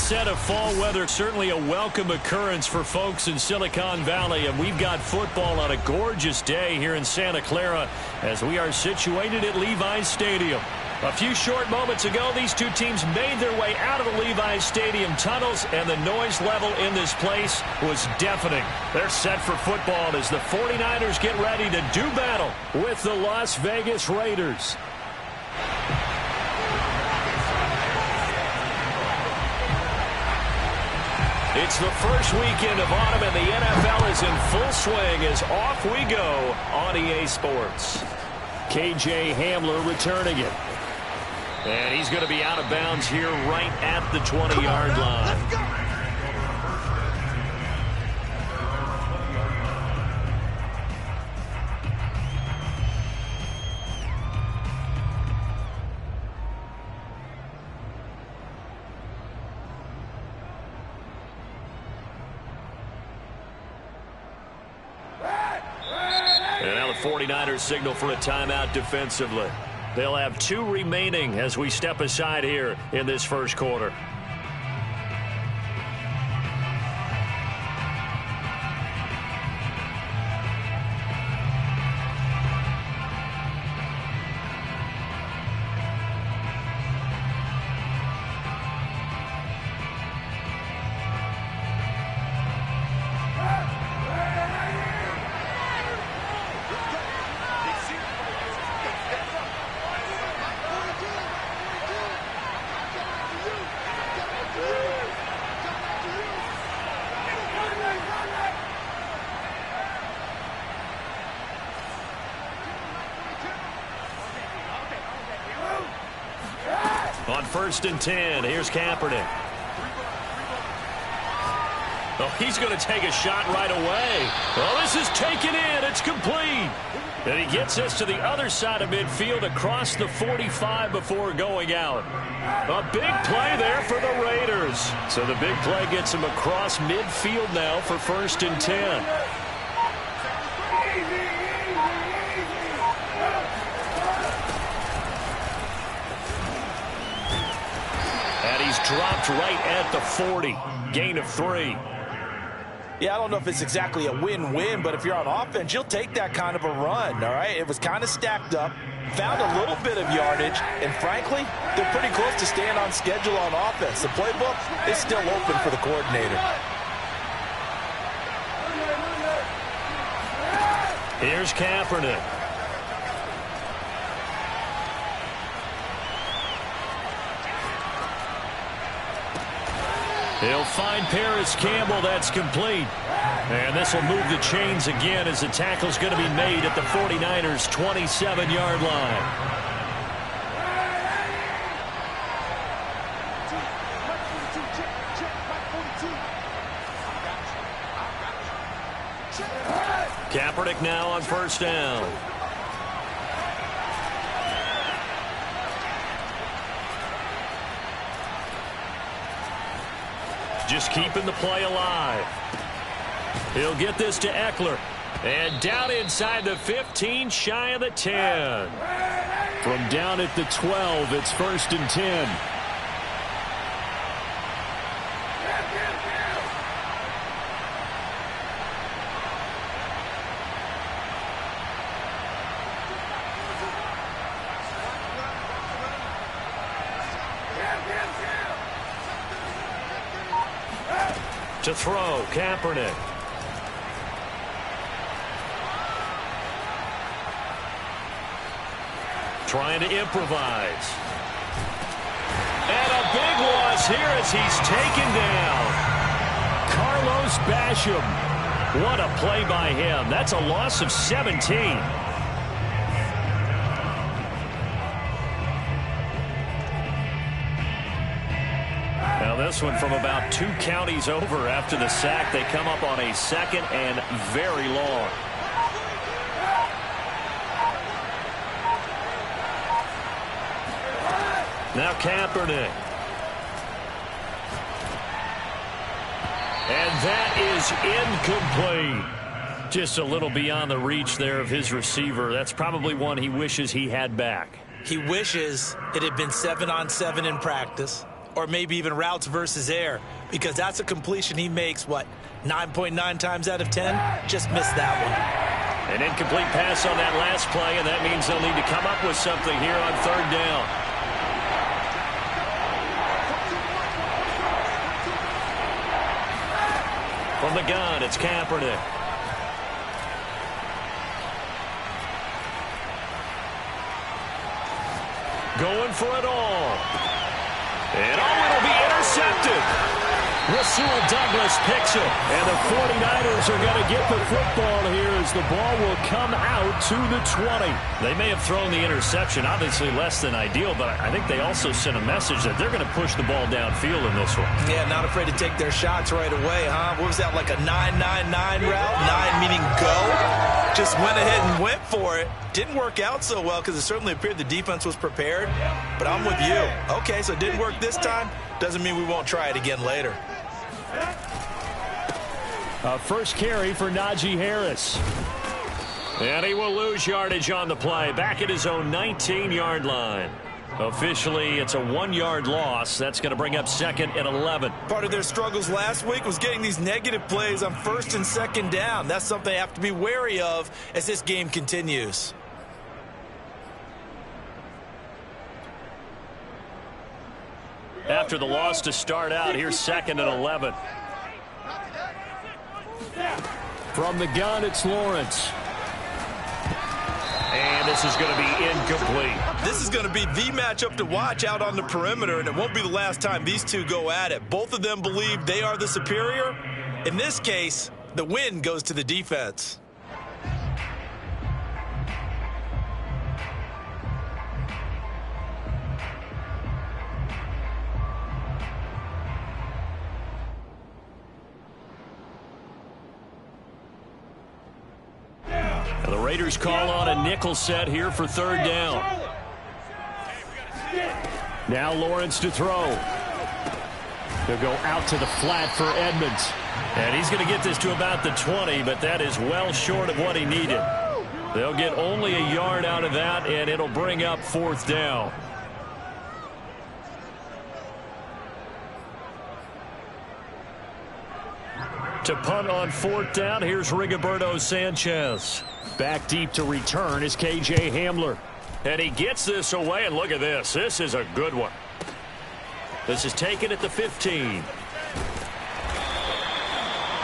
onset of fall weather, certainly a welcome occurrence for folks in Silicon Valley. And we've got football on a gorgeous day here in Santa Clara as we are situated at Levi's Stadium. A few short moments ago, these two teams made their way out of the Levi's Stadium tunnels, and the noise level in this place was deafening. They're set for football as the 49ers get ready to do battle with the Las Vegas Raiders. It's the first weekend of autumn, and the NFL is in full swing as off we go on EA Sports. KJ Hamler returning it. And he's going to be out of bounds here right at the 20-yard line. Let's go. And now the 49ers signal for a timeout defensively. They'll have 2 remaining as we step aside here in this first quarter. On 1st and 10, here's Kaepernick. Oh, he's going to take a shot right away. Well, this is taken in. It's complete. And he gets us to the other side of midfield across the 45 before going out. A big play there for the Raiders. So the big play gets him across midfield now for 1st and 10. Dropped right at the 40. Gain of 3. Yeah, I don't know if it's exactly a win-win, but if you're on offense, you'll take that kind of a run, all right? It was kind of stacked up, found a little bit of yardage, and frankly, they're pretty close to staying on schedule on offense. The playbook is still open for the coordinator. Here's Kaepernick. He'll find Paris Campbell. That's complete. And this will move the chains again as the tackle's going to be made at the 49ers' 27-yard line. Kaepernick now on 1st down. Just keeping the play alive. He'll get this to Eckler. And down inside the 15, shy of the 10. From down at the 12, it's 1st and 10. To throw, Kaepernick. Trying to improvise. And a big loss here as he's taken down. Carlos Basham. What a play by him. That's a loss of 17. This one from about 2 counties over after the sack. They come up on a 2nd and very long. Now Kaepernick. And that is incomplete. Just a little beyond the reach there of his receiver. That's probably one he wishes he had back. He wishes it had been 7-on-7 in practice. or maybe even routes versus air, because that's a completion he makes, 9.9 times out of 10? Just missed that one. An incomplete pass on that last play, and that means they'll need to come up with something here on third down. From the gun, it's Kaepernick. Going for it all. And it'll be intercepted. Rasul Douglas picks it. And the 49ers are going to get the football here as the ball will come out to the 20. They may have thrown the interception, obviously less than ideal, but I think they also sent a message that they're going to push the ball downfield in this one. Yeah, not afraid to take their shots right away, huh? What was that, like a 9-9-9 route? 9 meaning go? Just went ahead and went for it. Didn't work out so well because it certainly appeared the defense was prepared. But I'm with you. Okay, so it didn't work this time. Doesn't mean we won't try it again later. First carry for Najee Harris. And he will lose yardage on the play. Back at his own 19-yard line. Officially, it's a 1-yard loss. That's going to bring up second and 11. Part of their struggles last week was getting these negative plays on first and second down. That's something they have to be wary of as this game continues. After the loss to start out, here's second and 11. From the gun, it's Lawrence. And this is going to be incomplete. This is going to be the matchup to watch out on the perimeter, and it won't be the last time these two go at it. Both of them believe they are the superior. In this case, the win goes to the defense. The Raiders call on a nickel set here for third down. Now Lawrence to throw. They'll go out to the flat for Edmonds. And he's going to get this to about the 20, but that is well short of what he needed. They'll get only a yard out of that, and it'll bring up fourth down. To punt on fourth down, here's Rigoberto Sanchez. Back deep to return is K.J. Hamler. And he gets this away, and look at this. This is a good one. This is taken at the 15.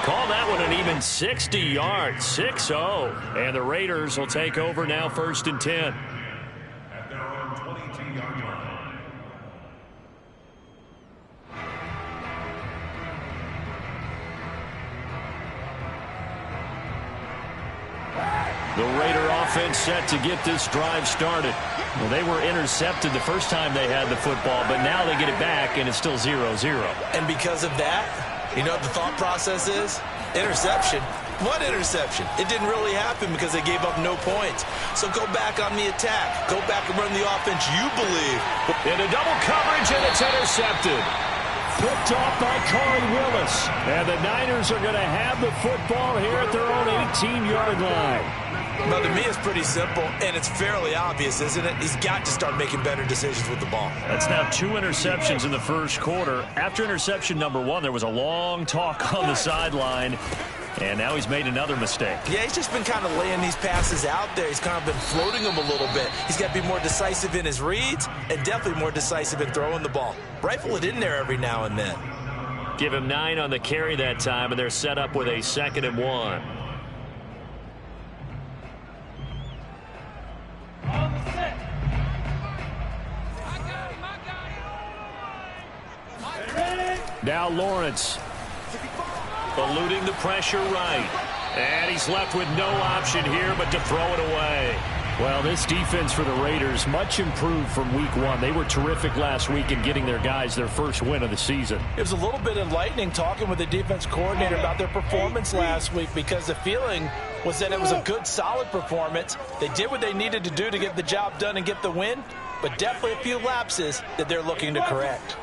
Call that one an even 60 yards, 6-0. And the Raiders will take over now, first and 10. The Raider offense set to get this drive started. Well, they were intercepted the first time they had the football, but now they get it back, and it's still 0-0. And because of that, you know what the thought process is? Interception. What interception? It didn't really happen because they gave up no points. So go back on the attack. Go back and run the offense you believe. Into double coverage, and it's intercepted. Picked off by Corey Willis. And the Niners are going to have the football here at their own 18-yard line. Well, to me, it's pretty simple, and it's fairly obvious, isn't it? He's got to start making better decisions with the ball. That's now 2 interceptions in the first quarter. After interception number 1, there was a long talk on the sideline, and now he's made another mistake. Yeah, he's just been kind of laying these passes out there. He's kind of been floating them a little bit. He's got to be more decisive in his reads and definitely more decisive in throwing the ball. Rifle it in there every now and then. Give him 9 on the carry that time, and they're set up with a 2nd and 1. Now Lawrence eluding the pressure right. And he's left with no option here but to throw it away. Well, this defense for the Raiders much improved from week 1. They were terrific last week in getting their guys their first win of the season. It was a little bit enlightening talking with the defense coordinator about their performance last week because the feeling was that it was a good, solid performance. They did what they needed to do to get the job done and get the win, but definitely a few lapses that they're looking to correct.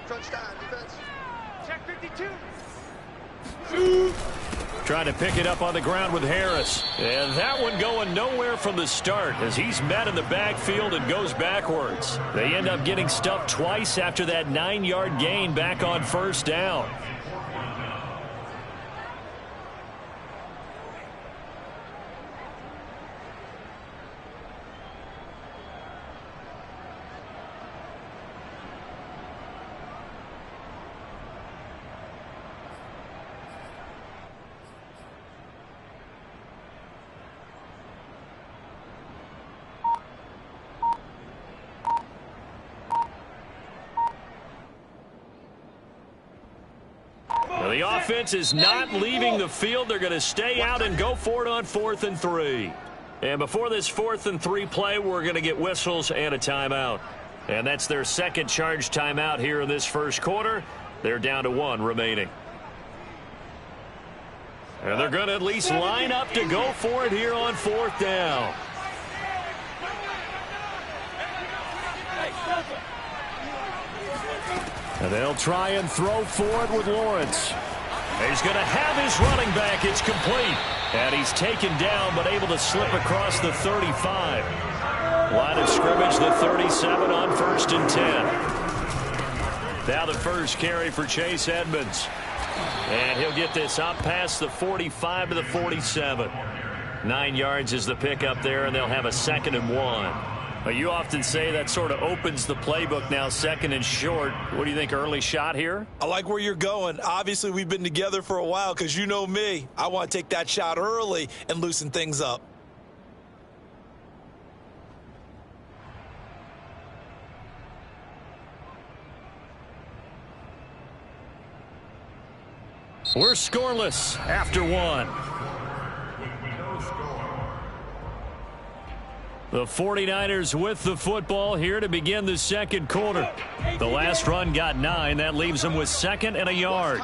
Touchdown, defense. Check 52. Trying to pick it up on the ground with Harris. And that one going nowhere from the start as he's met in the backfield and goes backwards. They end up getting stuffed twice after that 9-yard gain back on first down. The offense is not leaving the field. They're going to stay out and go for it on 4th and 3. And before this 4th and 3 play, we're going to get whistles and a timeout. And that's their second charge timeout here in this first quarter. They're down to 1 remaining. And they're going to at least line up to go for it here on 4th down. And they'll try and throw for it with Lawrence. He's going to have his running back. It's complete. And he's taken down but able to slip across the 35. Line of scrimmage, the 37 on 1st and 10. Now the first carry for Chase Edmonds. And he'll get this up past the 45 to the 47. 9 yards is the pickup there, and they'll have a 2nd and 1. You often say that sort of opens the playbook now, 2nd and short. What do you think, early shot here? I like where you're going. Obviously, we've been together for a while because you know me. I want to take that shot early and loosen things up. We're scoreless after 1. The 49ers with the football here to begin the second quarter. The last run got 9. That leaves them with 2nd and a yard.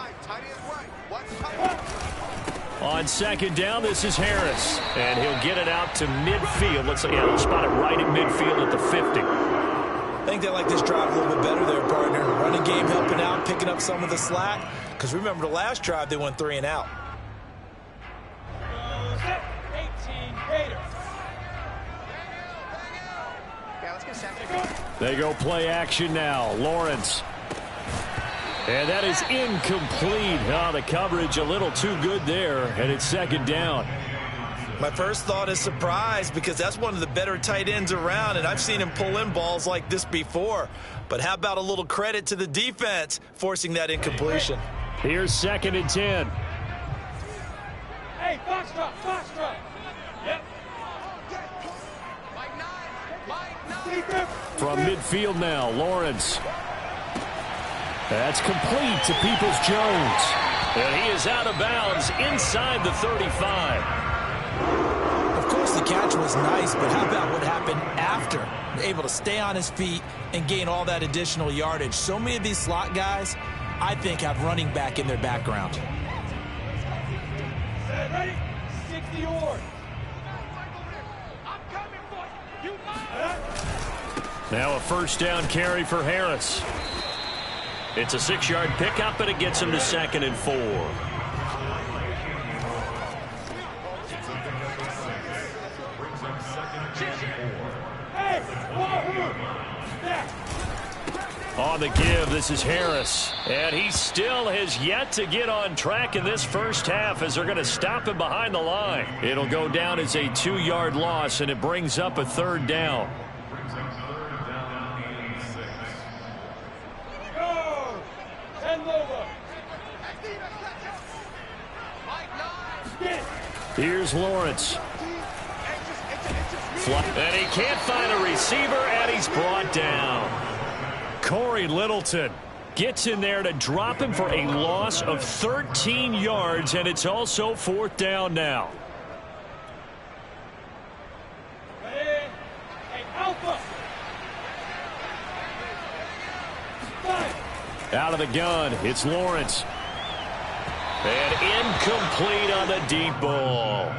On 2nd down, this is Harris. And he'll get it out to midfield. Let's spot it right at midfield at the 50. I think they like this drive a little bit better there, partner. Running game helping out, picking up some of the slack. Because remember, the last drive, they went 3 and out. 18 Raiders. They go play action now. Lawrence. And that is incomplete. Oh, the coverage a little too good there, and it's 2nd down. My first thought is surprise because that's one of the better tight ends around, and I've seen him pull in balls like this before. But how about a little credit to the defense forcing that incompletion? Here's 2nd and 10. Hey, box drop. Yep. From midfield now, Lawrence. That's complete to Peoples-Jones. And he is out of bounds inside the 35. Of course, the catch was nice, but how about what happened after? Able to stay on his feet and gain all that additional yardage. So many of these slot guys, I think, have running back in their background. Ready? 60 yards. I'm coming for you. Now a first down carry for Harris. It's a 6-yard pickup, and it gets him to 2nd and 4. On the give, this is Harris. And he still has yet to get on track in this first half as they're going to stop him behind the line. It'll go down as a 2-yard loss, and it brings up a 3rd down. Here's Lawrence. And he can't find a receiver, and he's brought down. Corey Littleton gets in there to drop him for a loss of 13 yards, and it's also 4th down now. Out of the gun, it's Lawrence. And incomplete on the deep ball.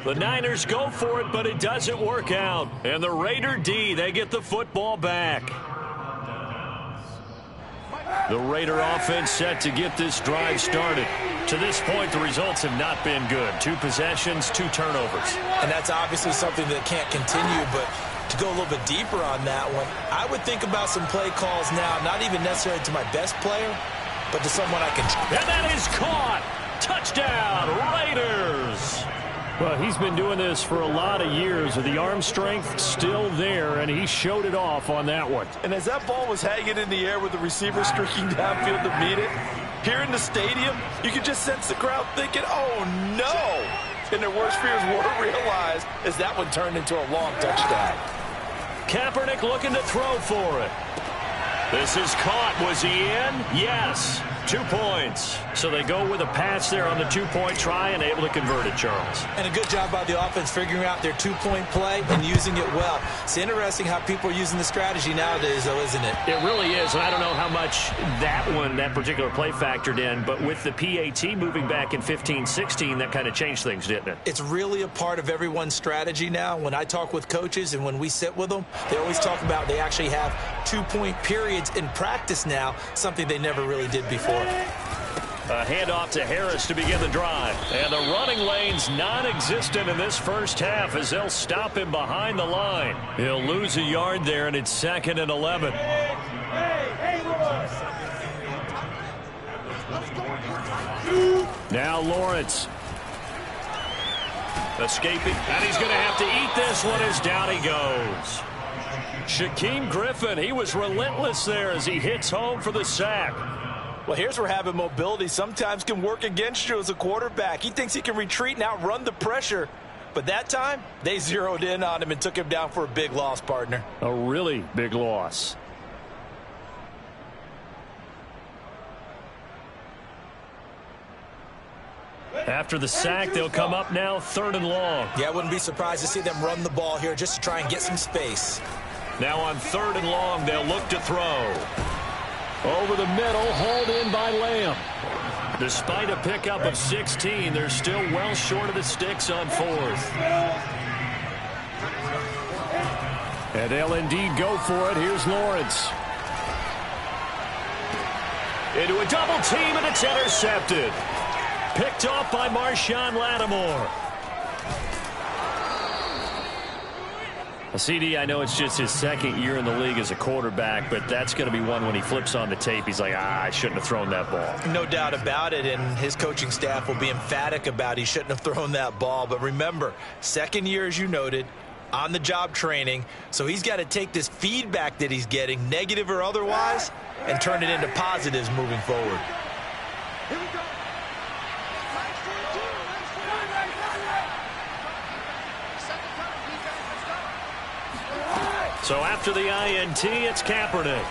The Niners go for it, but it doesn't work out. And the Raider D, they get the football back. The Raider offense set to get this drive started. To this point, the results have not been good. 2 possessions, 2 turnovers. And that's obviously something that can't continue, but to go a little bit deeper on that one, I would think about some play calls now, not even necessarily to my best player, but to someone I can... And that is caught. Touchdown, Raiders. Well, he's been doing this for a lot of years with the arm strength still there, and he showed it off on that one. And as that ball was hanging in the air with the receiver streaking downfield to meet it, here in the stadium, you could just sense the crowd thinking, oh, no. And their worst fears were realized as that one turned into a long touchdown. Kaepernick looking to throw for it. This is caught. Was he in? Yes. 2 points. So they go with a pass there on the 2-point try and able to convert it, Charles. And a good job by the offense figuring out their 2-point play and using it well. It's interesting how people are using the strategy nowadays, though, isn't it? It really is, and I don't know how much that particular play factored in, but with the PAT moving back in 15-16, that kind of changed things, didn't it? It's really a part of everyone's strategy now. When I talk with coaches and when we sit with them, they always talk about they actually have 2-point periods in practice now, something they never really did before. A handoff to Harris to begin the drive. And the running lane's non-existent in this first half as they'll stop him behind the line. He'll lose a yard there, and it's 2nd and 11. Now Lawrence. Escaping, and he's going to have to eat this one as down he goes. Shaquem Griffin, he was relentless there as he hits home for the sack. Well, here's where having mobility sometimes can work against you as a quarterback. He thinks he can retreat and outrun the pressure. But that time, they zeroed in on him and took him down for a big loss, partner. A really big loss. After the sack, they'll come up now 3rd and long. Yeah, I wouldn't be surprised to see them run the ball here just to try and get some space. Now on 3rd and long, they'll look to throw. Over the middle, hauled in by Lamb. Despite a pickup of 16, they're still well short of the sticks on 4th. And they'll indeed go for it. Here's Lawrence. Into a double team, and it's intercepted. Picked off by Marshawn Lattimore. CD, I know it's just his 2nd year in the league as a quarterback, but that's going to be one when he flips on the tape. He's like, I shouldn't have thrown that ball. No doubt about it, and his coaching staff will be emphatic about he shouldn't have thrown that ball. But remember, 2nd year, as you noted, on-the-job training, so he's got to take this feedback that he's getting, negative or otherwise, and turn it into positives moving forward. Here we go. So after the INT, it's Kaepernick.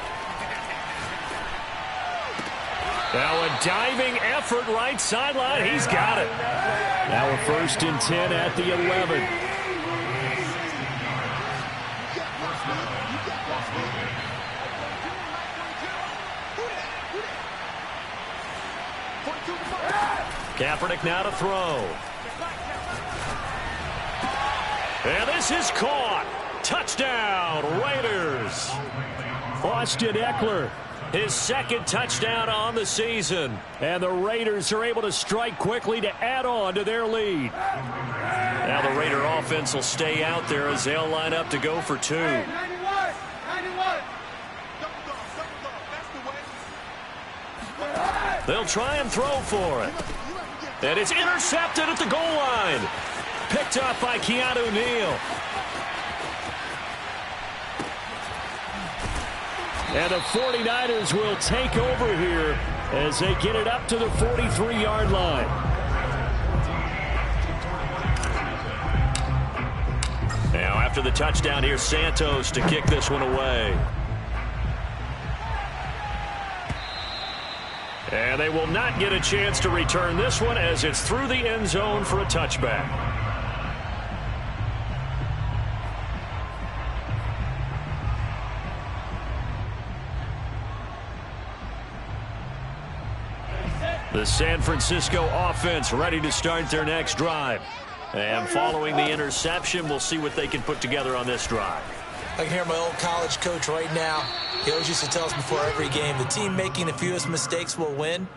Now a diving effort right sideline. He's got it. Now a 1st and 10 at the 11. Kaepernick now to throw. And this is caught. Touchdown, Raiders. Austin Eckler, his 2nd touchdown on the season. And the Raiders are able to strike quickly to add on to their lead. Now the Raider offense will stay out there as they'll line up to go for 2. 91. They'll try and throw for it. And it's intercepted at the goal line. Picked up by Keanu Neal. And the 49ers will take over here as they get it up to the 43-yard line. Now after the touchdown, here's Santos to kick this one away. And they will not get a chance to return this one as it's through the end zone for a touchback. The San Francisco offense ready to start their next drive. And following the interception, we'll see what they can put together on this drive. I can hear my old college coach right now. He always used to tell us before every game, the team making the fewest mistakes will win.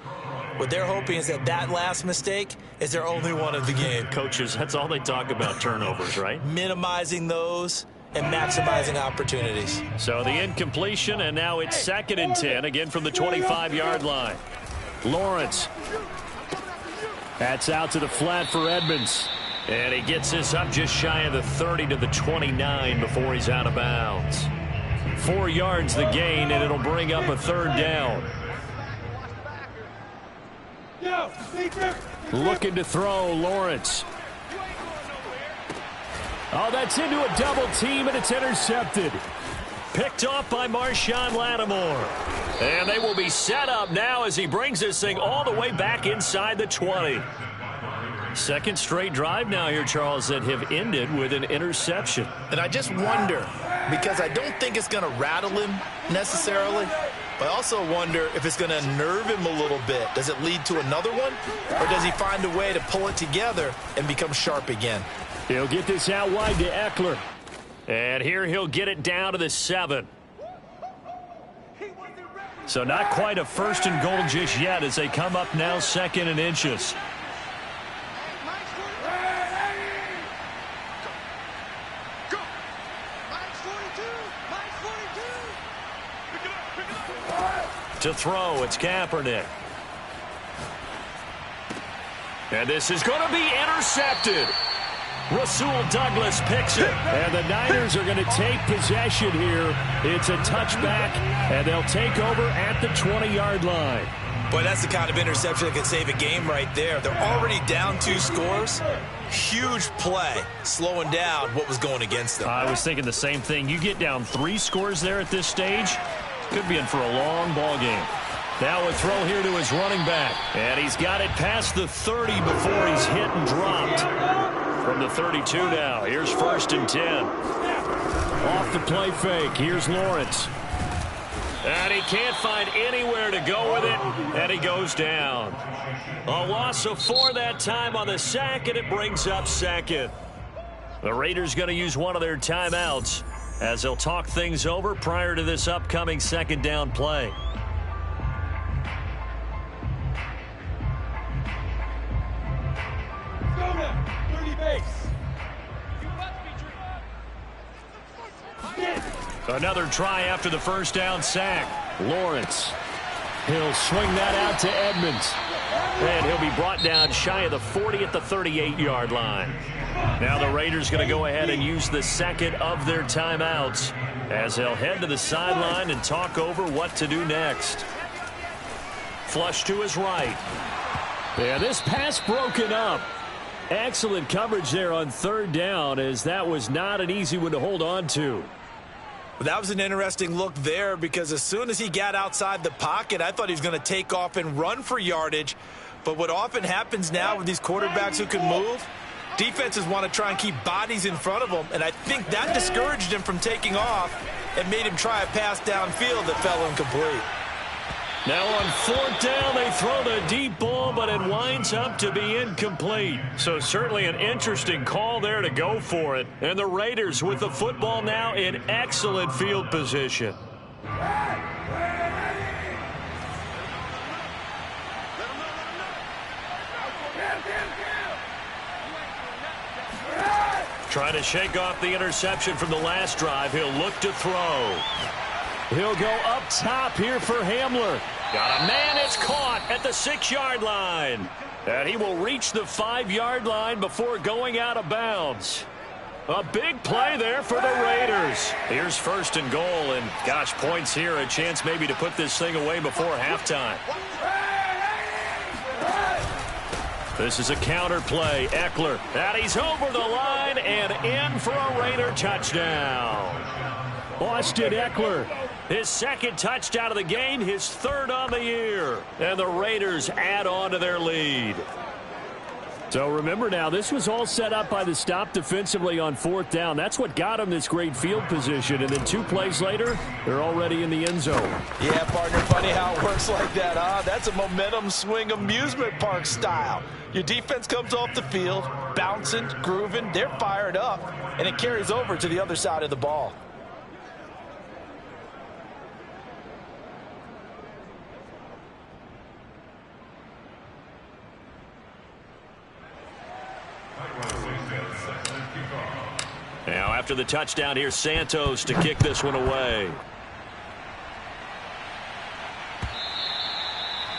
What they're hoping is that that last mistake is their only one of the game. Coaches, that's all they talk about, turnovers, right? Minimizing those and maximizing opportunities. So the incompletion, and now it's 2nd and 10, again from the 25-yard line. Lawrence. That's out to the flat for Edmonds. And he gets this up just shy of the 30 to the 29 before he's out of bounds. 4 yards the gain, and it'll bring up a 3rd down. Looking to throw, Lawrence. Oh, that's into a double team, and it's intercepted. Picked off by Marshawn Lattimore. And they will be set up now as he brings this thing all the way back inside the 20. Second straight drive now here, Charles, that have ended with an interception. And I just wonder, because I don't think it's going to rattle him necessarily, but I also wonder if it's going to nerve him a little bit. Does it lead to another one? Or does he find a way to pull it together and become sharp again? He'll get this out wide to Eckler. And here he'll get it down to the 7. So not quite a 1st and goal just yet as they come up now 2nd and inches. To throw, it's Kaepernick. And this is going to be intercepted. Rasul Douglas picks it. And the Niners are going to take possession here. It's a touchback, and they'll take over at the 20-yard line. Boy, that's the kind of interception that could save a game right there. They're already down 2 scores. Huge play, slowing down what was going against them. I was thinking the same thing. You get down 3 scores there at this stage, could be in for a long ball game. Now a throw here to his running back. And he's got it past the 30 before he's hit and dropped. From the 32 now, here's 1st and 10. Off the play fake, here's Lawrence. And he can't find anywhere to go with it, and he goes down. A loss of 4 that time on the sack, and it brings up 2nd. The Raiders going to use one of their timeouts as they'll talk things over prior to this upcoming 2nd down play. Another try after the 1st down sack. Lawrence. He'll swing that out to Edmonds. And he'll be brought down shy of the 40 at the 38-yard line. Now the Raiders going to go ahead and use the 2nd of their timeouts as they'll head to the sideline and talk over what to do next. Flush to his right. Yeah, this pass broken up. Excellent coverage there on 3rd down, as that was not an easy one to hold on to. That was an interesting look there, because as soon as he got outside the pocket, I thought he was going to take off and run for yardage. But what often happens now with these quarterbacks who can move, defenses want to try and keep bodies in front of them, and I think that discouraged him from taking off and made him try a pass downfield that fell incomplete. Now on 4th down, they throw the deep ball, but it winds up to be incomplete. So certainly an interesting call there to go for it. And the Raiders with the football now in excellent field position. Trying to shake off the interception from the last drive. He'll look to throw. He'll go up top here for Hamler. Got a man, it's caught at the 6-yard line. And he will reach the 5-yard line before going out of bounds. A big play there for the Raiders. Here's 1st and goal, and gosh, points here, a chance maybe to put this thing away before halftime. This is a counter play. Eckler, and he's over the line and in for a Raider touchdown. Austin Eckler, his 2nd touchdown of the game, his 3rd on the year. And the Raiders add on to their lead. So remember now, this was all set up by the stop defensively on 4th down. That's what got them this great field position. And then 2 plays later, they're already in the end zone. Yeah, partner, funny how it works like that, huh? That's a momentum swing amusement park style. Your defense comes off the field, bouncing, grooving, they're fired up, and it carries over to the other side of the ball. after the touchdown here, Santos to kick this one away.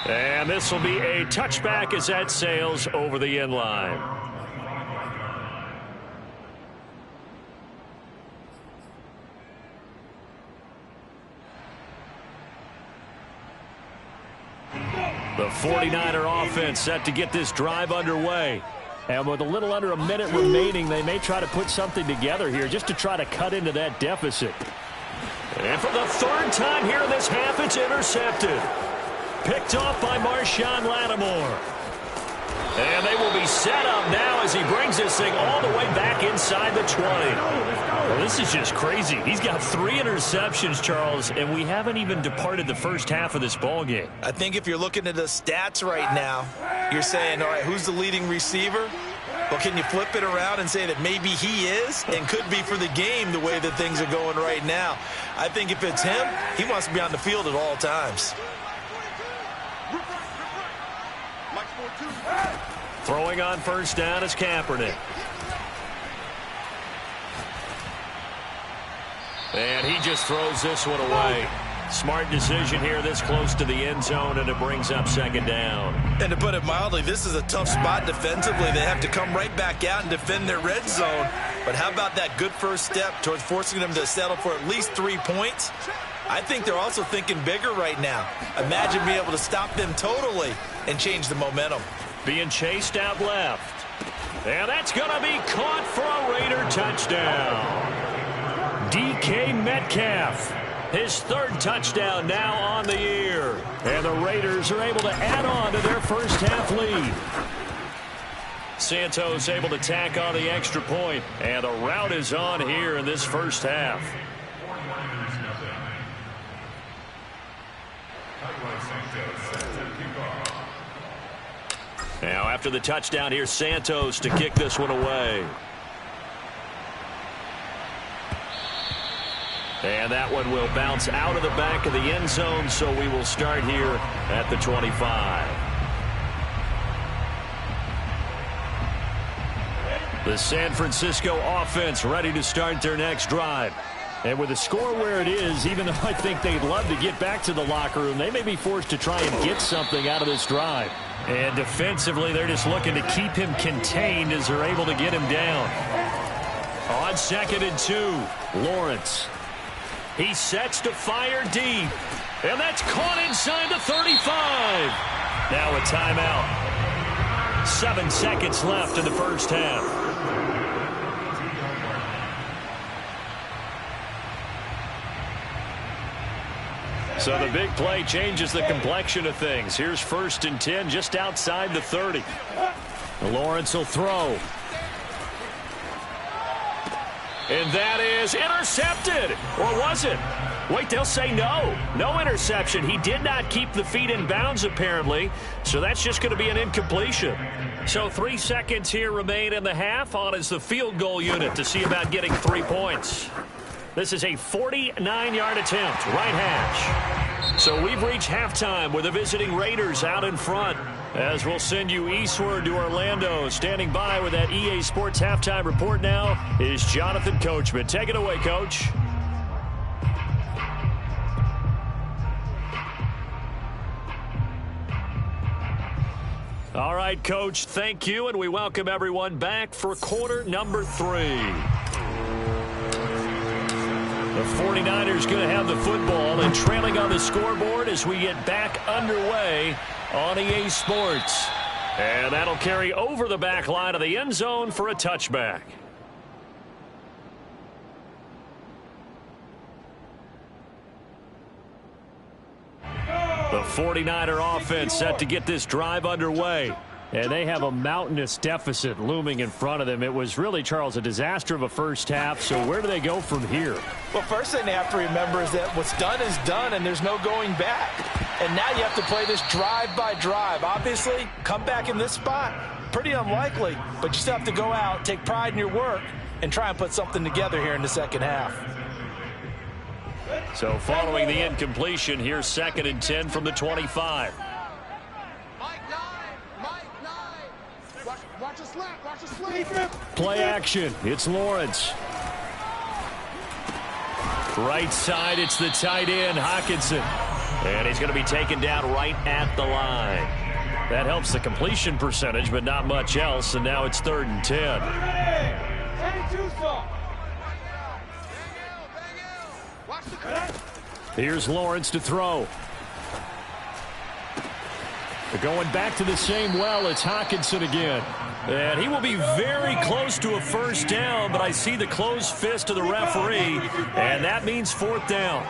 And this will be a touchback as that sails over the end line. The 49er offense set to get this drive underway. And with a little under a minute remaining, they may try to put something together here just to try to cut into that deficit. And for the third time here in this half, it's intercepted. Picked off by Marshawn Lattimore. And they will be set up now as he brings this thing all the way back inside the 20. Well, this is just crazy. He's got 3 interceptions, Charles, and we haven't even departed the first half of this ball game. I think if you're looking at the stats right now, you're saying, all right, who's the leading receiver? Well, can you flip it around and say that maybe he is and could be for the game the way that things are going right now? I think if it's him, he wants to be on the field at all times. Throwing on first down is Kaepernick. And he just throws this one away. Smart decision here this close to the end zone, and it brings up second down. And to put it mildly, this is a tough spot defensively. They have to come right back out and defend their red zone. But how about that good first step towards forcing them to settle for at least 3 points? I think they're also thinking bigger right now. Imagine being able to stop them totally and change the momentum. Being chased out left. And that's going to be caught for a Raider touchdown. DK Metcalf, his 3rd touchdown now on the year. And the Raiders are able to add on to their first half lead. Santos able to tack on the extra point. And the route is on here in this first half. Now after the touchdown here, Santos to kick this one away. And that one will bounce out of the back of the end zone, so we will start here at the 25. The San Francisco offense ready to start their next drive. And with the score where it is, even though I think they'd love to get back to the locker room, they may be forced to try and get something out of this drive. And defensively, they're just looking to keep him contained as they're able to get him down. On 2nd and 2, Lawrence. He sets to fire deep. And that's caught inside the 35. Now a timeout. 7 seconds left in the first half. So the big play changes the complexion of things. Here's 1st and 10 just outside the 30. Lawrence will throw. And that is intercepted. Or was it? Wait, they'll say no. No interception. He did not keep the feet in bounds, apparently. So that's just going to be an incompletion. So 3 seconds here remain in the half. On is the field goal unit to see about getting 3 points. This is a 49-yard attempt, right hash. So we've reached halftime with the visiting Raiders out in front. As we'll send you eastward to Orlando. Standing by with that EA Sports halftime report now is Jonathan Coachman. Take it away, Coach. All right, Coach, thank you, and we welcome everyone back for quarter number 3. The 49ers going to have the football and trailing on the scoreboard as we get back underway on EA Sports. And that'll carry over the back line of the end zone for a touchback. The 49er offense set to get this drive underway. And they have a mountainous deficit looming in front of them. It was really, Charles, a disaster of a first half. So where do they go from here? Well, first thing they have to remember is that what's done is done, and there's no going back. And now you have to play this drive by drive. Obviously, come back in this spot, pretty unlikely. But you still have to go out, take pride in your work, and try and put something together here in the second half. So following the incompletion, here's 2nd and 10 from the 25. Watch a slap. Play action. It's Lawrence. Right side, it's the tight end, Hockenson. And he's going to be taken down right at the line. That helps the completion percentage, but not much else, and now it's 3rd and 10. 10-2 stop. Here's Lawrence to throw. They're going back to the same well. It's Hockenson again. And he will be very close to a first down, but I see the closed fist of the referee, and that means 4th down.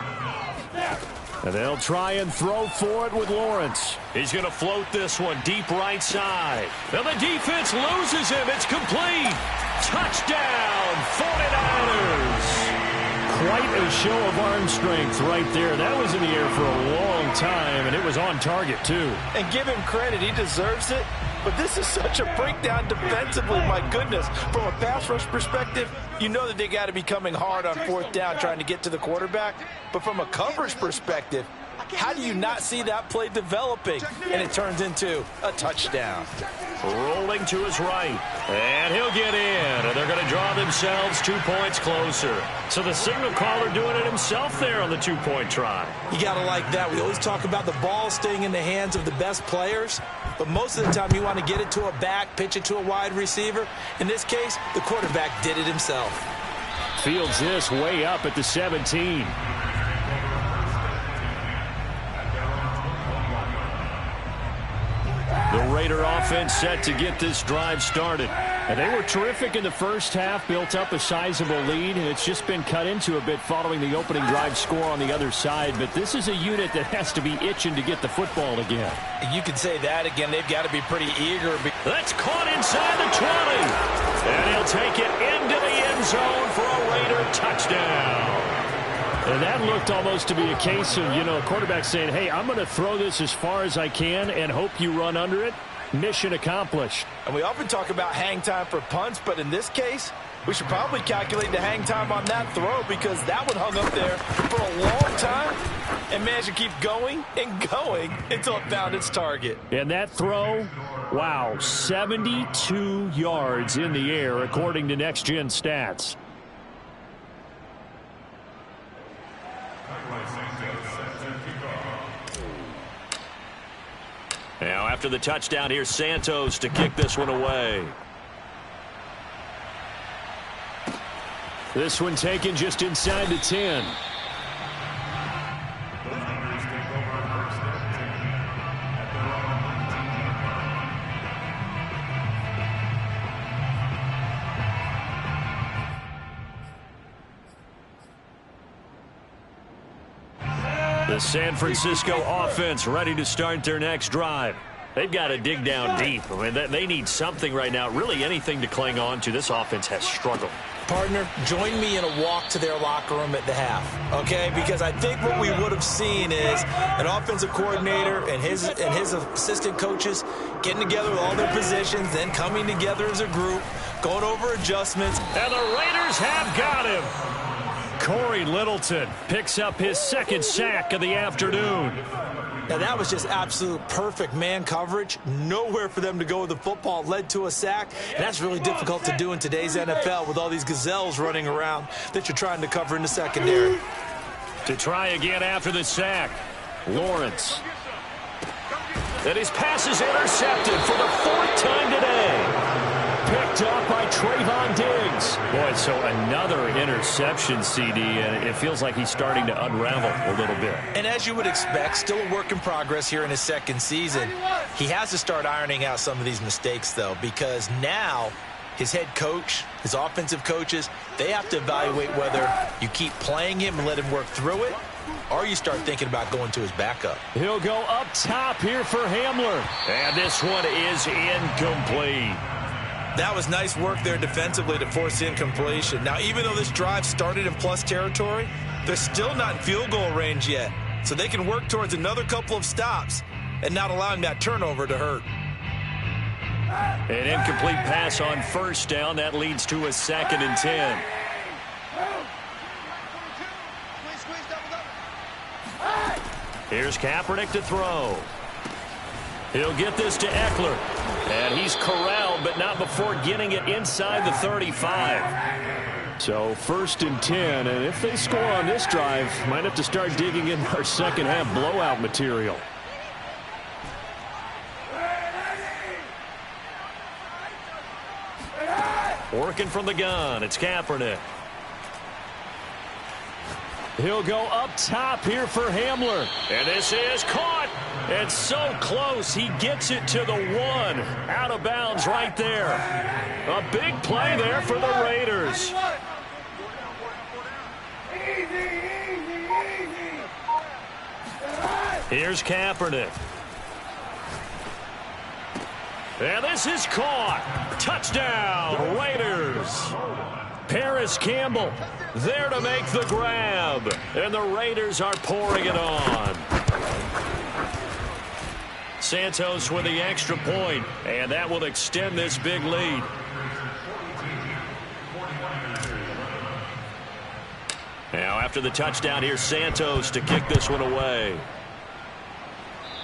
And they'll try and throw for it with Lawrence. He's going to float this one deep right side. Now the defense loses him. It's complete. Touchdown, 49ers. Quite a show of arm strength right there. That was in the air for a long time, and it was on target, too. And give him credit. He deserves it. But this is such a breakdown defensively, my goodness. From a pass rush perspective, you know that they got to be coming hard on 4th down trying to get to the quarterback. But from a coverage perspective, how do you not see that play developing? And it turns into a touchdown. Rolling to his right. And he'll get in. And they're going to draw themselves 2 points closer. So the signal caller doing it himself there on the 2-point try. You got to like that. We always talk about the ball staying in the hands of the best players. But most of the time you want to get it to a back, pitch it to a wide receiver. In this case, the quarterback did it himself. Fields this way up at the 17. The Raider offense set to get this drive started. And they were terrific in the first half, built up a sizable lead, and it's just been cut into a bit following the opening drive score on the other side. But this is a unit that has to be itching to get the football again. You could say that again. They've got to be pretty eager. That's caught inside the 20. And he'll take it into the end zone for a Raider touchdown. And that looked almost to be a case of, a quarterback saying, hey, I'm going to throw this as far as I can and hope you run under it. Mission accomplished. And we often talk about hang time for punts, but in this case, we should probably calculate the hang time on that throw because that one hung up there for a long time and managed to keep going and going until it found its target. And that throw, wow, 72 yards in the air according to Next Gen Stats. Now after the touchdown, here's Santos to kick this one away. This one taken just inside the 10. The San Francisco offense ready to start their next drive. They've got to dig down deep. I mean, they need something right now, really anything to cling on to. This offense has struggled. Partner, join me in a walk to their locker room at the half, okay? Because I think what we would have seen is an offensive coordinator and his assistant coaches getting together with all their positions, then coming together as a group, going over adjustments. And the Raiders have got him. Corey Littleton picks up his second sack of the afternoon. Now, that was just absolute perfect man coverage. Nowhere for them to go with the football. Led to a sack. And that's really difficult to do in today's NFL with all these gazelles running around that you're trying to cover in the secondary. To try again after the sack, Lawrence. And his pass is intercepted for the 4th time today. Picked off by Trayvon Diggs. Boy, so another interception, CD, and it feels like he's starting to unravel a little bit. And as you would expect, still a work in progress here in his second season. He has to start ironing out some of these mistakes, though, because now his head coach, his offensive coaches, they have to evaluate whether you keep playing him and let him work through it, or you start thinking about going to his backup. He'll go up top here for Hamler. And this one is incomplete. That was nice work there defensively to force incompletion. Now, even though this drive started in plus territory, they're still not in field goal range yet. So they can work towards another couple of stops and not allowing that turnover to hurt. An incomplete pass on first down. That leads to a 2nd and 10. Here's Kaepernick to throw. He'll get this to Eckler. And he's corralled, but not before getting it inside the 35. So 1st and 10, and if they score on this drive, might have to start digging in our second half blowout material. Working from the gun, it's Kaepernick. He'll go up top here for Hamler. And this is caught. And so close, he gets it to the 1. Out of bounds right there. A big play there for the Raiders. Here's Kaepernick. And this is caught. Touchdown, Raiders. Paris Campbell there to make the grab. And the Raiders are pouring it on. Santos with the extra point, and that will extend this big lead. Now after the touchdown, here's Santos to kick this one away.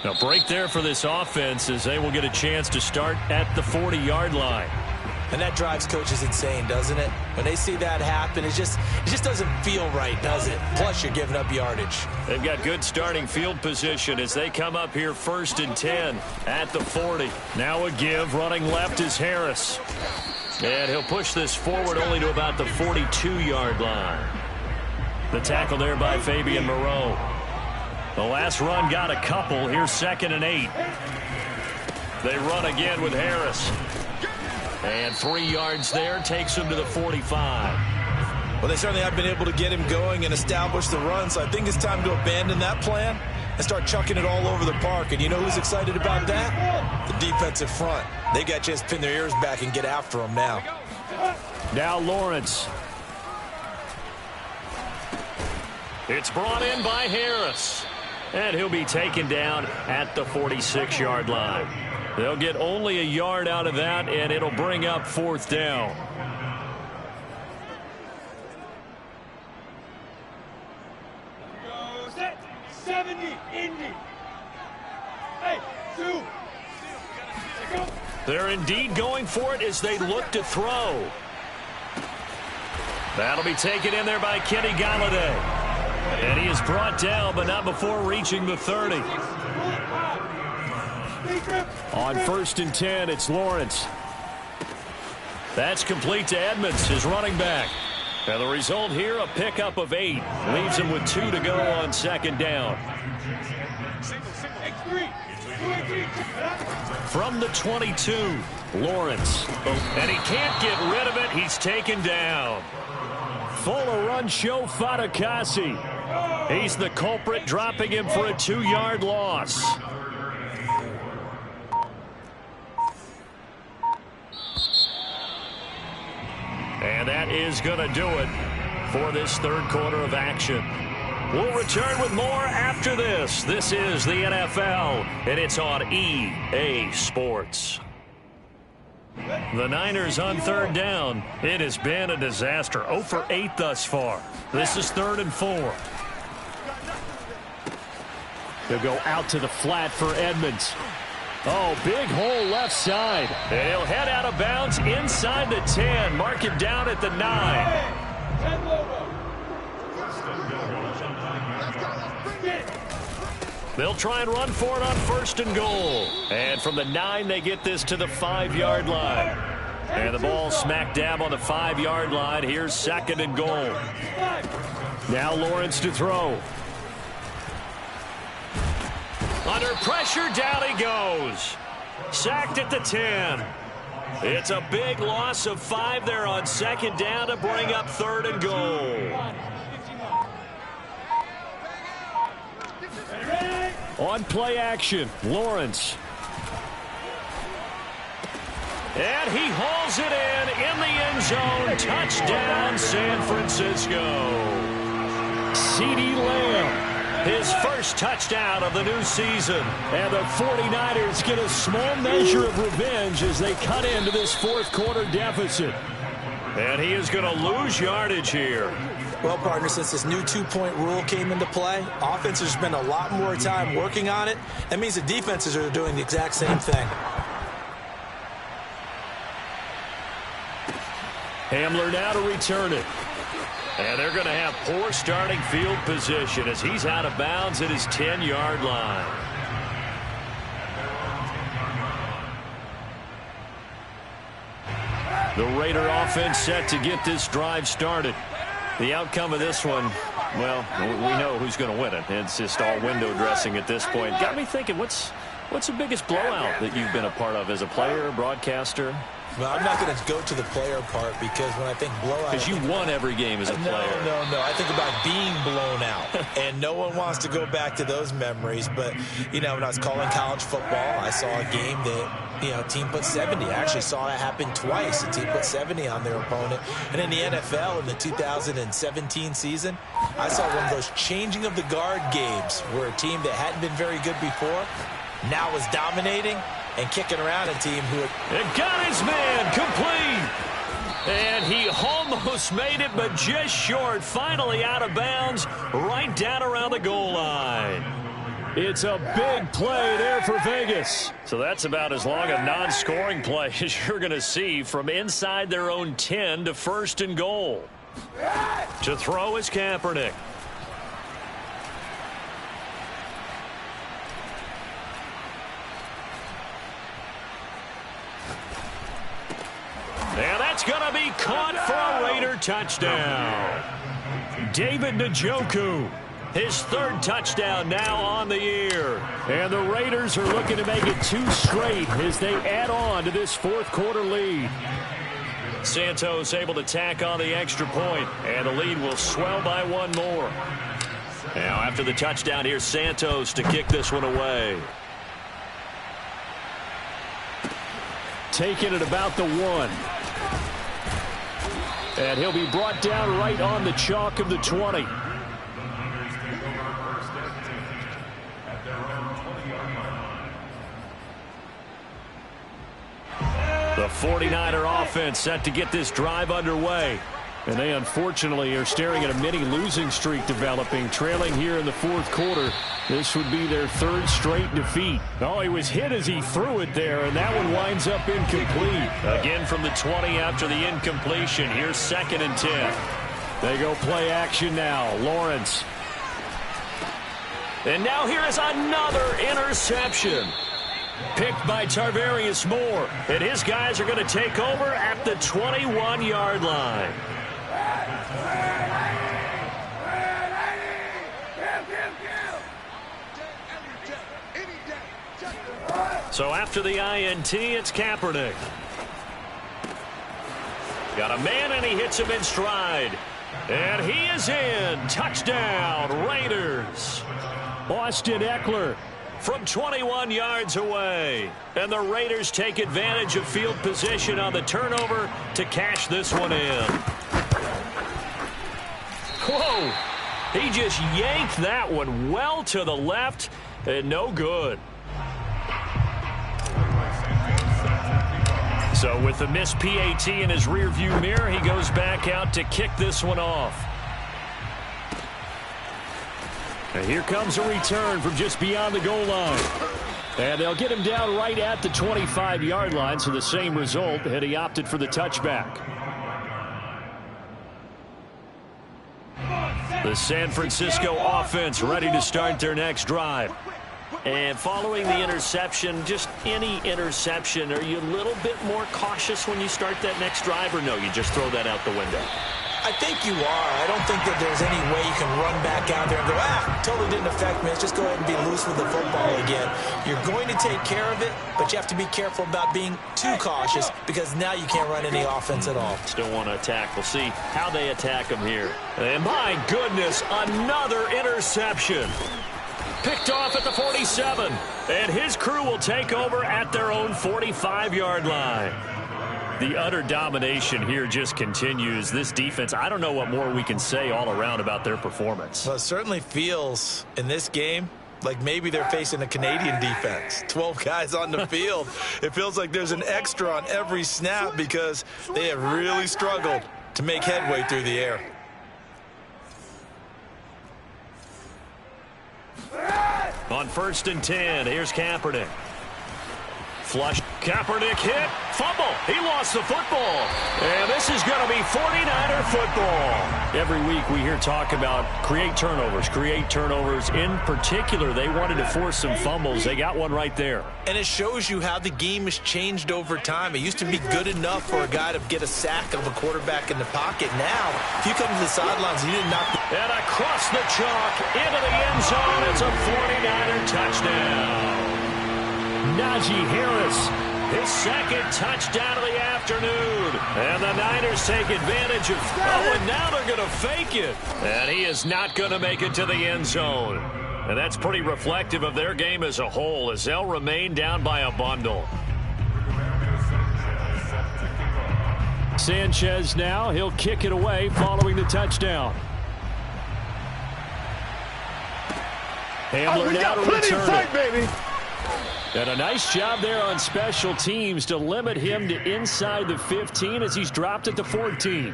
A break there for this offense as they will get a chance to start at the 40-yard line. And that drives coaches insane, doesn't it? When they see that happen, it just doesn't feel right, does it? Plus, you're giving up yardage. They've got good starting field position as they come up here 1st and 10 at the 40. Now a give. Running left is Harris. And he'll push this forward only to about the 42-yard line. The tackle there by Fabian Moreau. The last run got a couple. Here's 2nd and 8. They run again with Harris. And 3 yards there takes him to the 45. Well, they certainly have been able to get him going and establish the run, so I think it's time to abandon that plan and start chucking it all over the park. And you know who's excited about that? The defensive front. They got a chance to pin their ears back and get after him now. Now Lawrence. It's brought in by Harris. And he'll be taken down at the 46-yard line. They'll get only a yard out of that, and it'll bring up 4th down. Go set. 70. Indy. Hey, 2. They're indeed going for it as they look to throw. That'll be taken in there by Kenny Galladay. And he is brought down, but not before reaching the 30. On 1st and 10, it's Lawrence. That's complete to Edmonds, his running back. And the result here, a pickup of 8. Leaves him with 2 to go on 2nd down. From the 22, Lawrence. And he can't get rid of it. He's taken down. Fuller run show Fatukasi. He's the culprit, dropping him for a 2-yard loss. And that is going to do it for this 3rd quarter of action. We'll return with more after this. This is the NFL, and it's on EA Sports. The Niners on 3rd down. It has been a disaster. 0 for 8 thus far. This is 3rd and 4. He'll go out to the flat for Edmonds. Oh, big hole left side. And he'll head out of bounds inside the 10. Mark it down at the 9. They'll try and run for it on 1st and goal. And from the 9, they get this to the 5-yard line. And the ball smack dab on the 5-yard line. Here's 2nd and goal. Now Lawrence to throw. Under pressure, down he goes. Sacked at the 10. It's a big loss of 5 there on 2nd down to bring up 3rd and goal. On play action, Lawrence. And he hauls it in the end zone. Touchdown, San Francisco. CeeDee Lamb, his first touchdown of the new season. And the 49ers get a small measure of revenge as they cut into this 4th quarter deficit. And he is going to lose yardage here. Well, partner, since this new 2-point rule came into play, offenses spend a lot more time working on it. That means the defenses are doing the exact same thing. Hamler now to return it. And they're going to have poor starting field position as he's out of bounds at his 10-yard line. The Raider offense set to get this drive started. The outcome of this one, well, we know who's going to win it. It's just all window dressing at this point. Got me thinking, what's the biggest blowout that you've been a part of as a player, broadcaster? Well, I'm not going to go to the player part because when I think blowout... Because you won every game as a player. No. I think about being blown out. And no one wants to go back to those memories. But, you know, when I was calling college football, I saw a game that, you know, team put 70. I actually saw that happen twice. A team put 70 on their opponent. And in the NFL, in the 2017 season, I saw one of those changing of the guard games where a team that hadn't been very good before now was dominating and kicking around a team who... It got his man complete. And he almost made it, but just short. Finally out of bounds, right down around the goal line. It's a big play there for Vegas. So that's about as long a non-scoring play as you're going to see from inside their own 10 to first and goal. To throw is Kaepernick. And that's going to be caught for a Raider touchdown. David Njoku, his third touchdown now on the year. And the Raiders are looking to make it 2 straight as they add on to this fourth quarter lead. Santos able to tack on the extra point, and the lead will swell by 1 more. Now after the touchdown, here's Santos to kick this one away. Taking it about the 1. And he'll be brought down right on the chalk of the 20. The 49er offense set to get this drive underway. And they unfortunately are staring at a mini losing streak developing, trailing here in the fourth quarter. This would be their 3rd straight defeat. Oh, he was hit as he threw it there, and that one winds up incomplete. Again from the 20 after the incompletion. Here's 2nd and 10. They go play action now. Lawrence. And now here is another interception. Picked by Tarvarius Moore. And his guys are going to take over at the 21-yard line. So after the INT, it's Kaepernick. Got a man, and he hits him in stride. And he is in. Touchdown, Raiders. Austin Eckler from 21 yards away. And the Raiders take advantage of field position on the turnover to cash this one in. Whoa. He just yanked that one well to the left, and no good. So with the missed PAT in his rearview mirror, he goes back out to kick this one off. And here comes a return from just beyond the goal line. And they'll get him down right at the 25-yard line, so the same result, and he opted for the touchback. The San Francisco offense ready to start their next drive. And following the interception, just any interception, are you a little bit more cautious when you start that next drive, or no, you just throw that out the window? I think you are. I don't think that there's any way you can run back out there and go, totally didn't affect me. Let's just go ahead and be loose with the football again. You're going to take care of it, but you have to be careful about being too cautious because now you can't run any offense at all. Still want to attack. We'll see how they attack him here. And my goodness, another interception. Picked off at the 47. And his crew will take over at their own 45-yard line. The utter domination here just continues. This defense, I don't know what more we can say all around about their performance. Well, it certainly feels in this game like maybe they're facing a Canadian defense. 12 guys on the field. It feels like there's an extra on every snap because they have really struggled to make headway through the air. On 1st and 10, here's Kaepernick. Flush. Kaepernick hit. Fumble. He lost the football. And this is going to be 49er football. Every week we hear talk about create turnovers. In particular, they wanted to force some fumbles. They got one right there. And it shows you how the game has changed over time. It used to be good enough for a guy to get a sack of a quarterback in the pocket. Now, if you come to the sidelines and you didn't knock the... And across the chalk into the end zone. It's a 49er touchdown. Najee Harris, his second touchdown of the afternoon. And the Niners take advantage of... Oh, and now they're going to fake it. And he is not going to make it to the end zone. And that's pretty reflective of their game as a whole, as they'll remain down by a bundle. Sanchez now, he'll kick it away following the touchdown. Hamler now to return it. Baby. And a nice job there on special teams to limit him to inside the 15 as he's dropped at the 14.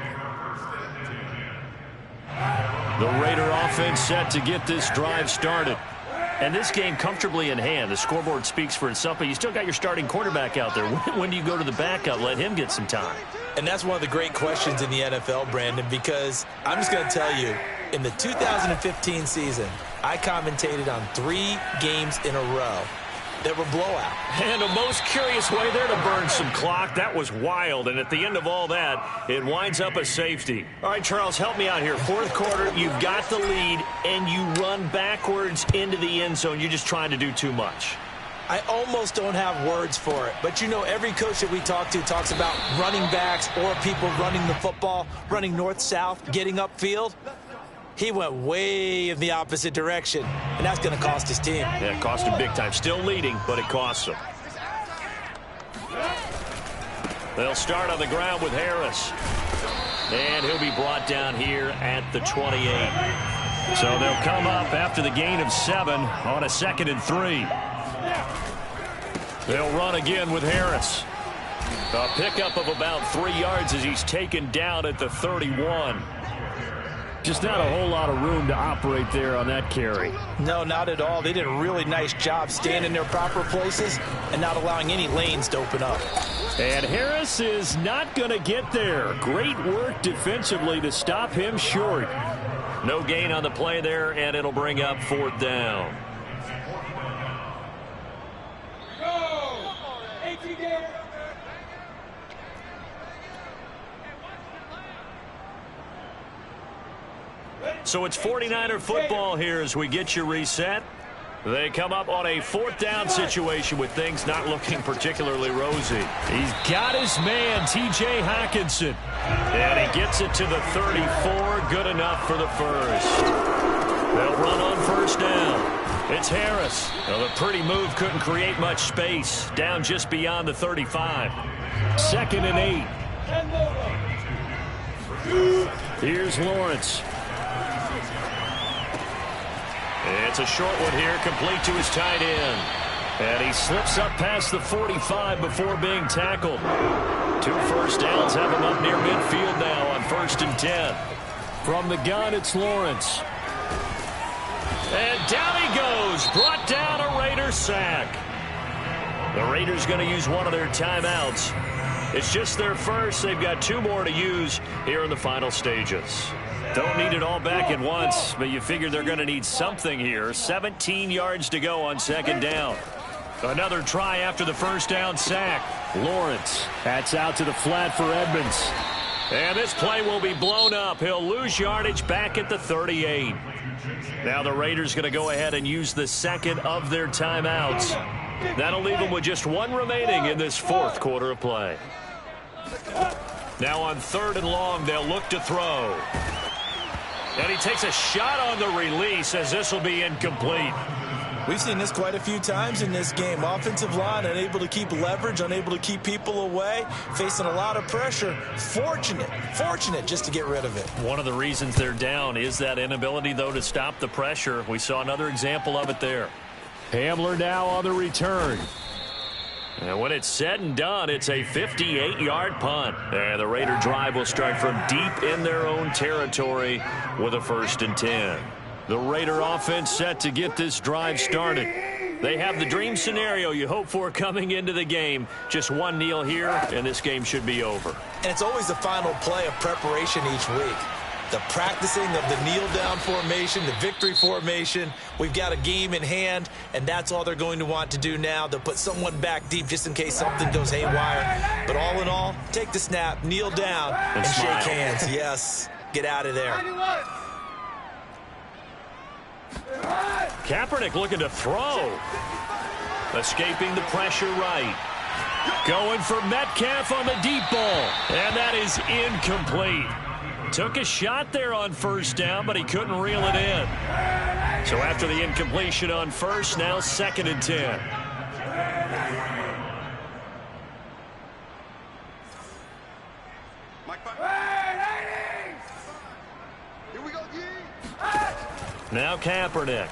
The Raider offense set to get this drive started. And this game comfortably in hand. The scoreboard speaks for itself, but you still got your starting quarterback out there. When do you go to the backup? Let him get some time. And that's one of the great questions in the NFL, Brandon, because I'm just going to tell you, in the 2015 season, I commentated on 3 games in a row that were blowout. And the most curious way there to burn some clock. That was wild. And at the end of all that, it winds up a safety. All right, Charles, help me out here. Fourth quarter, you've got the lead, and you run backwards into the end zone. You're just trying to do too much. I almost don't have words for it. But, you know, every coach that we talk to talks about running backs or people running the football, running north-south, getting upfield. He went way in the opposite direction, and that's going to cost his team. Yeah, it cost him big time. Still leading, but it costs him. They'll start on the ground with Harris. And he'll be brought down here at the 28. So they'll come up after the gain of 7 on a 2nd and 3. They'll run again with Harris. A pickup of about 3 yards as he's taken down at the 31. Just not a whole lot of room to operate there on that carry. No, not at all. They did a really nice job staying in their proper places and not allowing any lanes to open up. And Harris is not going to get there. Great work defensively to stop him short. No gain on the play there, and it'll bring up 4th down. So it's 49er football here as we get you reset. They come up on a 4th down situation with things not looking particularly rosy. He's got his man, T.J. Hockenson. And he gets it to the 34. Good enough for the first. They'll run on 1st down. It's Harris. Well, the pretty move couldn't create much space. Down just beyond the 35. 2nd and 8. Here's Lawrence. It's a short one here, complete to his tight end. And he slips up past the 45 before being tackled. 2 first downs have him up near midfield now on 1st and 10. From the gun, it's Lawrence. And down he goes, brought down a Raider sack. The Raiders going to use one of their timeouts. It's just their first. They've got 2 more to use here in the final stages. Don't need it all back at once, but you figure they're going to need something here. 17 yards to go on 2nd down. Another try after the 1st down sack. Lawrence. That's out to the flat for Edmonds. And this play will be blown up. He'll lose yardage back at the 38. Now the Raiders going to go ahead and use the 2nd of their timeouts. That'll leave them with just 1 remaining in this 4th quarter of play. Now on 3rd and long, they'll look to throw. And he takes a shot on the release as this will be incomplete. We've seen this quite a few times in this game. Offensive line unable to keep leverage, unable to keep people away, facing a lot of pressure. Fortunate just to get rid of it. One of the reasons they're down is that inability, though, to stop the pressure. We saw another example of it there. Hamler now on the return. And when it's said and done, it's a 58-yard punt. And the Raider drive will start from deep in their own territory with a 1st and 10. The Raider offense set to get this drive started. They have the dream scenario you hope for coming into the game. Just one kneel here, and this game should be over. And it's always the final play of preparation each week. The practicing of the kneel-down formation, the victory formation. We've got a game in hand, and that's all they're going to want to do now. They'll put someone back deep just in case something goes haywire. But all in all, take the snap, kneel down, and shake hands. Yes, get out of there. Kaepernick looking to throw. Escaping the pressure right. Going for Metcalf on the deep ball. And that is incomplete. Took a shot there on first down, but he couldn't reel it in. So after the incompletion on first, now 2nd and 10. Now Kaepernick.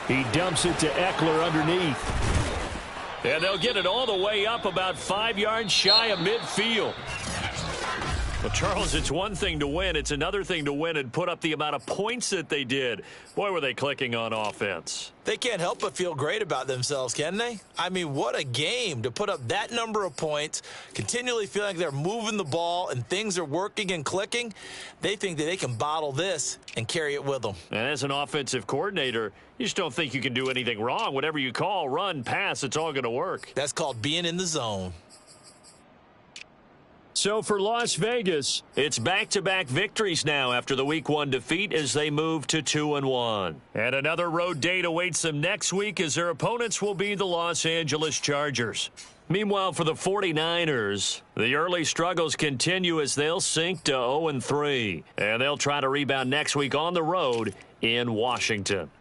He dumps it to Eckler underneath. And they'll get it all the way up about 5 yards shy of midfield. Well, Charles, it's one thing to win. It's another thing to win and put up the amount of points that they did. Boy, were they clicking on offense. They can't help but feel great about themselves, can they? I mean, what a game to put up that number of points, continually feeling like they're moving the ball and things are working and clicking. They think that they can bottle this and carry it with them. And as an offensive coordinator, you just don't think you can do anything wrong. Whatever you call, run, pass, it's all going to work. That's called being in the zone. So for Las Vegas, it's back-to-back victories now after the Week 1 defeat as they move to 2-1. And another road date awaits them next week as their opponents will be the Los Angeles Chargers. Meanwhile, for the 49ers, the early struggles continue as they'll sink to 0-3. And they'll try to rebound next week on the road in Washington.